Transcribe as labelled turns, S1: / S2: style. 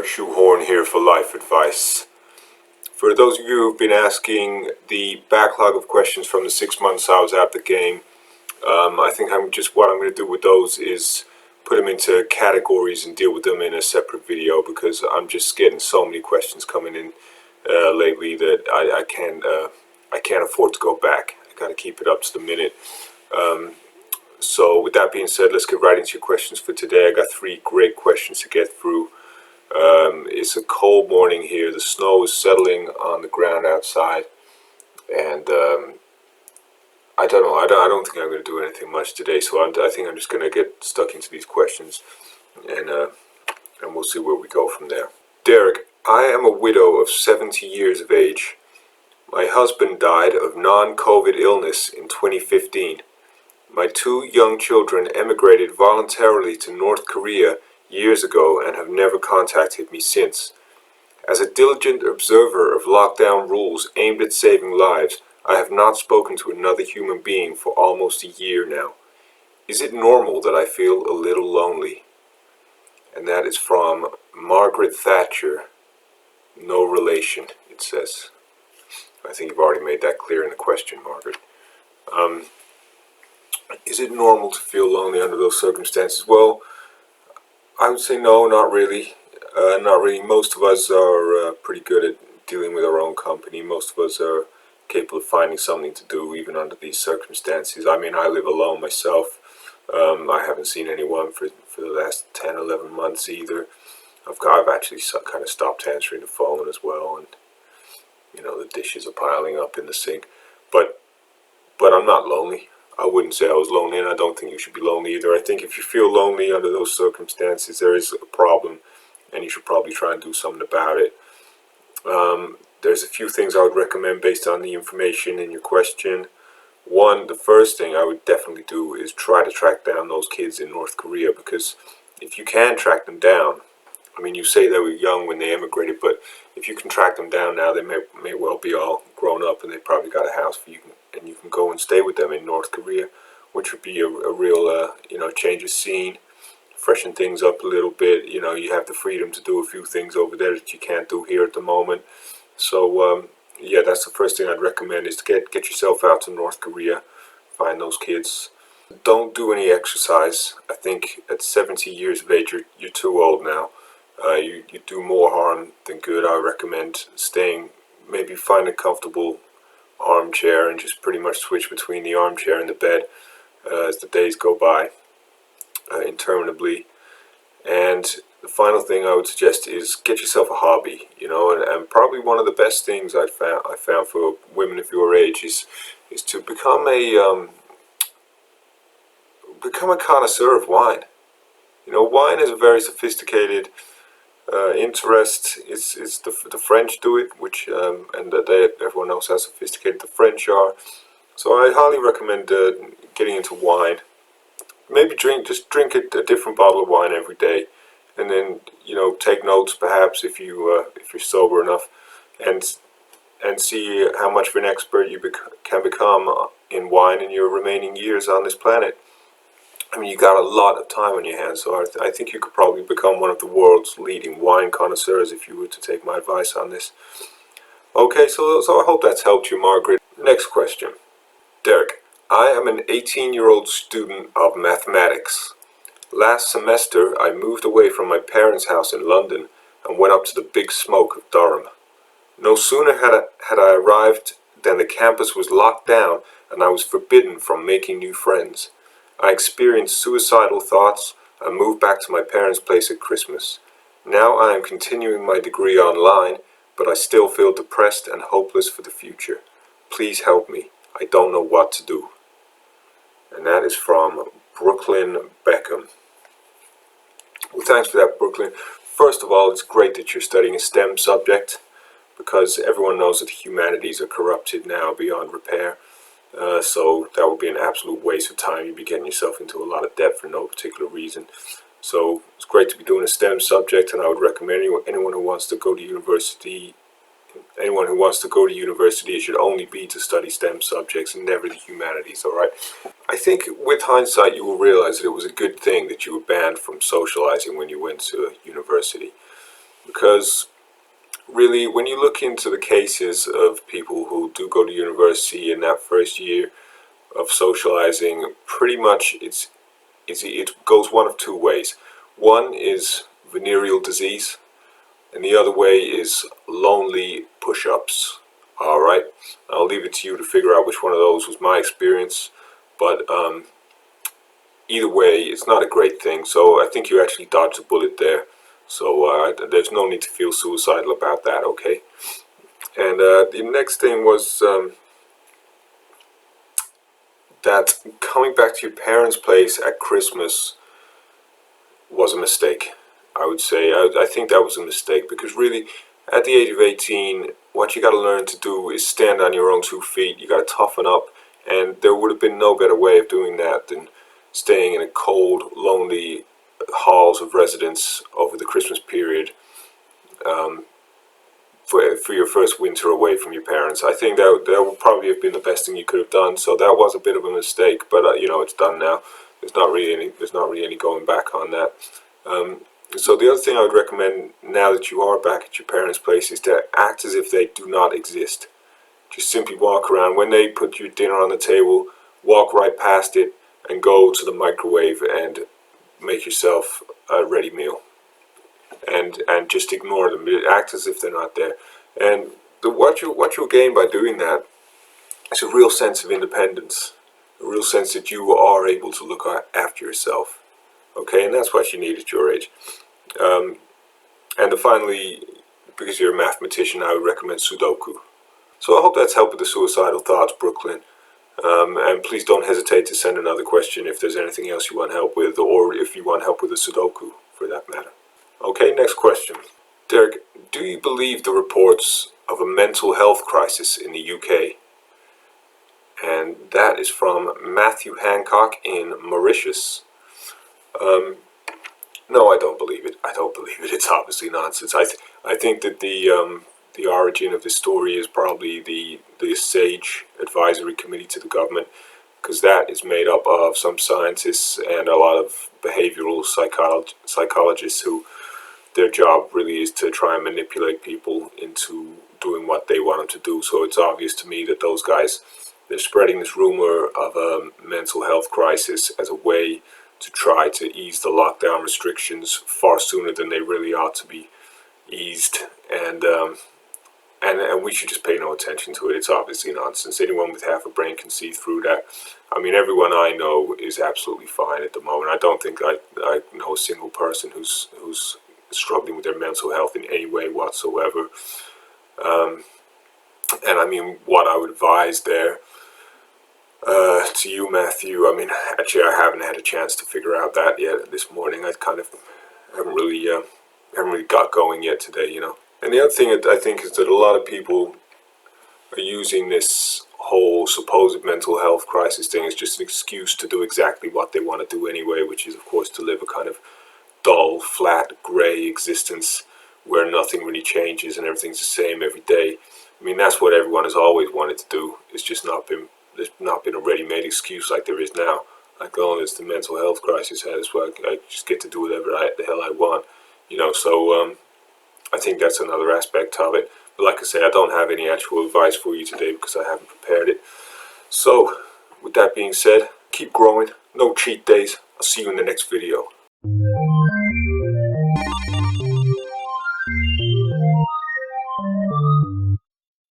S1: Derek Shoehorn here for Life Advice. For those of you who've been asking the backlog of questions from the 6 months I was out of the game, I think what I'm going to do with those is put them into categories and deal with them in a separate video, because I'm just getting so many questions coming in lately that I can't afford to go back. I got to keep it up to the minute. So with that being said, let's get right into your questions for today. I got 3 great questions to get through. It's a cold morning here. The snow is settling on the ground outside, and I don't know. I don't think I'm going to do anything much today. So I think I'm just going to get stuck into these questions, and we'll see where we go from there. Derek, I am a widow of 70 years of age. My husband died of non-COVID illness in 2015. My 2 young children emigrated voluntarily to North Korea years ago and have never contacted me since. As a diligent observer of lockdown rules aimed at saving lives, I have not spoken to another human being for almost a year now. Is it normal that I feel a little lonely? And that is from Margaret Thatcher. No relation, it says. I think you've already made that clear in the question, Margaret. Is it normal to feel lonely under those circumstances? Well, I would say no, not really. Not really. Most of us are pretty good at dealing with our own company. Most of us are capable of finding something to do even under these circumstances. I mean, I live alone myself. I haven't seen anyone for the last 10, 11 months either. I've actually kind of stopped answering the phone as well, and the dishes are piling up in the sink. But I'm not lonely. I wouldn't say I was lonely, and I don't think you should be lonely either. I think if you feel lonely under those circumstances, there is a problem, and you should probably try and do something about it. There's a few things I would recommend based on the information in your question. One, the first thing I would definitely do is try to track down those kids in North Korea, because if you can track them down, I mean, you say they were young when they emigrated, but if you can track them down now, they may well be all grown up, and they probably got a house for you, and you can go and stay with them in North Korea, which would be a real, change of scene, freshen things up a little bit. You have the freedom to do a few things over there that you can't do here at the moment. So, yeah, that's the first thing I'd recommend, is to get yourself out to North Korea, find those kids. Don't do any exercise. I think at 70 years of age, you're too old now. You do more harm than good. I recommend maybe find a comfortable armchair and just pretty much switch between the armchair and the bed as the days go by interminably. And the final thing I would suggest is get yourself a hobby, and probably one of the best things I found for women of your age is to become a connoisseur of wine. Wine is a very sophisticated interest. It's the French do it, which and everyone else how sophisticated the French are. So I highly recommend getting into wine. Maybe drink a different bottle of wine every day, and then take notes perhaps if you're sober enough, and see how much of an expert you can become in wine in your remaining years on this planet. I mean, you got a lot of time on your hands, so I think you could probably become one of the world's leading wine connoisseurs if you were to take my advice on this. Okay, so I hope that's helped you, Margaret. Next question. Derek, I am an 18-year-old student of mathematics. Last semester, I moved away from my parents' house in London and went up to the big smoke of Durham. No sooner had I arrived than the campus was locked down and I was forbidden from making new friends. I experienced suicidal thoughts and moved back to my parents' place at Christmas. Now I am continuing my degree online, but I still feel depressed and hopeless for the future. Please help me. I don't know what to do. And that is from Brooklyn Beckham. Well, thanks for that, Brooklyn. First of all, it's great that you're studying a STEM subject, because everyone knows that the humanities are corrupted now beyond repair. So that would be an absolute waste of time. You'd be getting yourself into a lot of debt for no particular reason. So it's great to be doing a STEM subject, and I would recommend anyone who wants to go to university, it should only be to study STEM subjects and never the humanities, all right? I think with hindsight you will realize that it was a good thing that you were banned from socializing when you went to university. because really, when you look into the cases of people who do go to university in that first year of socializing, pretty much it goes one of two ways. One is venereal disease, and the other way is lonely push-ups. All right, I'll leave it to you to figure out which one of those was my experience, but either way, it's not a great thing. So I think you actually dodged a bullet there. So there's no need to feel suicidal about that, okay? And the next thing was that coming back to your parents' place at Christmas was a mistake. I would say I think that was a mistake, because really, at the age of 18, what you got to learn to do is stand on your own 2 feet. You got to toughen up, and there would have been no better way of doing that than staying in a cold, lonely halls of residence over the Christmas period, for your first winter away from your parents. I think that would probably have been the best thing you could have done. So that was a bit of a mistake, but it's done now. There's not really any going back on that. So the other thing I would recommend, now that you are back at your parents' place, is to act as if they do not exist. Just simply walk around. When they put your dinner on the table, walk right past it and go to the microwave and make yourself a ready meal. And just ignore them. Act as if they're not there. And what you'll gain by doing that is a real sense of independence, a real sense that you are able to look after yourself. Okay, and that's what you need at your age. And finally, because you're a mathematician, I would recommend Sudoku. So I hope that's helped with the suicidal thoughts, Brooklyn. And please don't hesitate to send another question if there's anything else you want help with, or if you want help with a Sudoku, for that matter. Okay, next question. Derek, do you believe the reports of a mental health crisis in the UK? And that is from Matthew Hancock in Mauritius. No, I don't believe it. I don't believe it. It's obviously nonsense. I think that the origin of this story is probably the SAGE advisory committee to the government, because that is made up of some scientists and a lot of behavioral psychologists who their job really is to try and manipulate people into doing what they want them to do. So it's obvious to me that those guys, they're spreading this rumor of a mental health crisis as a way to try to ease the lockdown restrictions far sooner than they really ought to be eased. And we should just pay no attention to it. It's obviously nonsense. Anyone with half a brain can see through that. I mean, everyone I know is absolutely fine at the moment. I don't think I know a single person who's struggling with their mental health in any way whatsoever. And I mean, what I would advise there to you, Matthew, I mean, actually, I haven't had a chance to figure out that yet this morning. I kind of haven't really got going yet today, And the other thing that I think is that a lot of people are using this whole supposed mental health crisis thing as just an excuse to do exactly what they want to do anyway, which is, of course, to live a kind of dull, flat, grey existence where nothing really changes and everything's the same every day. I mean, that's what everyone has always wanted to do. It's just there's not been a ready-made excuse like there is now. Like, oh, as the mental health crisis has, well, I just get to do whatever the hell I want, So I think that's another aspect of it. But like I say, I don't have any actual advice for you today because I haven't prepared it. So, with that being said, keep growing. No cheat days. I'll see you in the next video.